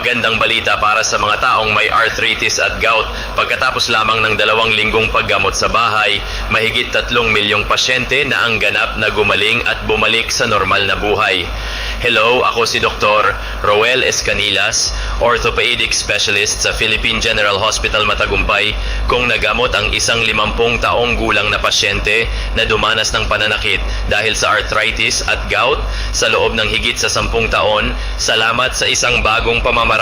Magandang balita para sa mga taong may arthritis at gout. Pagkatapos lamang ng 2 linggong paggamot sa bahay, mahigit 3 milyong pasyente na ang ganap na gumaling at bumalik sa normal na buhay. Hello, ako si Dr. Roel Escanilas, orthopedic specialist sa Philippine General Hospital Matagumpay, kung nagamot ang isang 50 taong gulang na pasyente na dumanas ng pananakit dahil sa arthritis at gout sa loob ng higit sa 10 taon, salamat sa isang bagong pamamaraan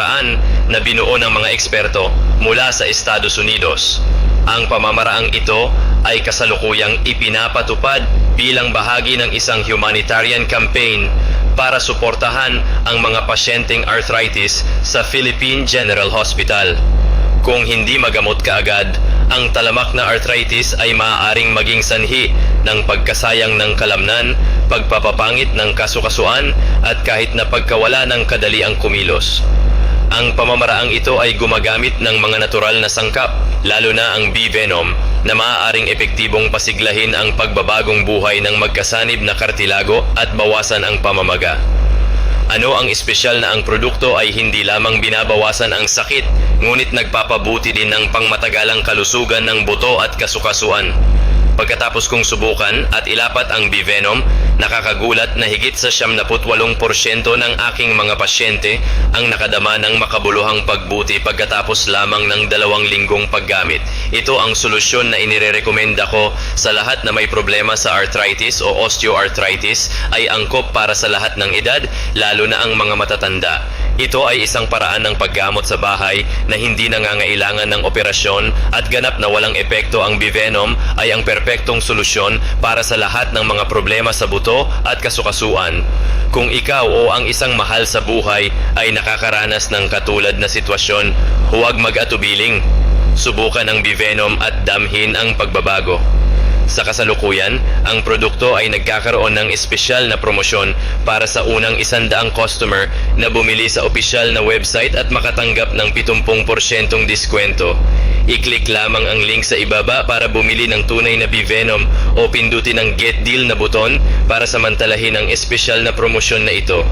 na binuo ng mga eksperto mula sa Estados Unidos. Ang pamamaraang ito ay kasalukuyang ipinapatupad bilang bahagi ng isang humanitarian campaign para suportahan ang mga pasyenteng arthritis sa Philippine General Hospital. Kung hindi magamot kaagad, ang talamak na arthritis ay maaaring maging sanhi ng pagkasayang ng kalamnan, pagpapapangit ng kasukasuan at kahit na pagkawala ng kadaliang kumilos. Ang pamamaraang ito ay gumagamit ng mga natural na sangkap, lalo na ang bee venom, na maaaring epektibong pasiglahin ang pagbabagong buhay ng magkasanib na kartilago at bawasan ang pamamaga. Ano ang espesyal na ang produkto ay hindi lamang binabawasan ang sakit, ngunit nagpapabuti din ng pangmatagalang kalusugan ng buto at kasukasuan. Pagkatapos kong subukan at ilapat ang bee venom, nakakagulat na higit sa 78% ng aking mga pasyente ang nakadama ng makabuluhang pagbuti pagkatapos lamang ng 2 linggong paggamit. Ito ang solusyon na inirerekomenda ko sa lahat na may problema sa arthritis o osteoarthritis, ay angkop para sa lahat ng edad, lalo na ang mga matatanda. Ito ay isang paraan ng paggamot sa bahay na hindi nangangailangan ng operasyon, at ganap na walang epekto ang bee venom ay ang perpektong solusyon para sa lahat ng mga problema sa buto at kasukasuan. Kung ikaw o ang isang mahal sa buhay ay nakakaranas ng katulad na sitwasyon, huwag mag-atubiling. Subukan ang bee venom at damhin ang pagbabago. Sa kasalukuyan, ang produkto ay nagkakaroon ng espesyal na promosyon para sa unang 100 customer na bumili sa opisyal na website at makatanggap ng 70% diskwento. I-click lamang ang link sa ibaba para bumili ng tunay na bee venom o pindutin ang Get Deal na buton para samantalahin ang espesyal na promosyon na ito.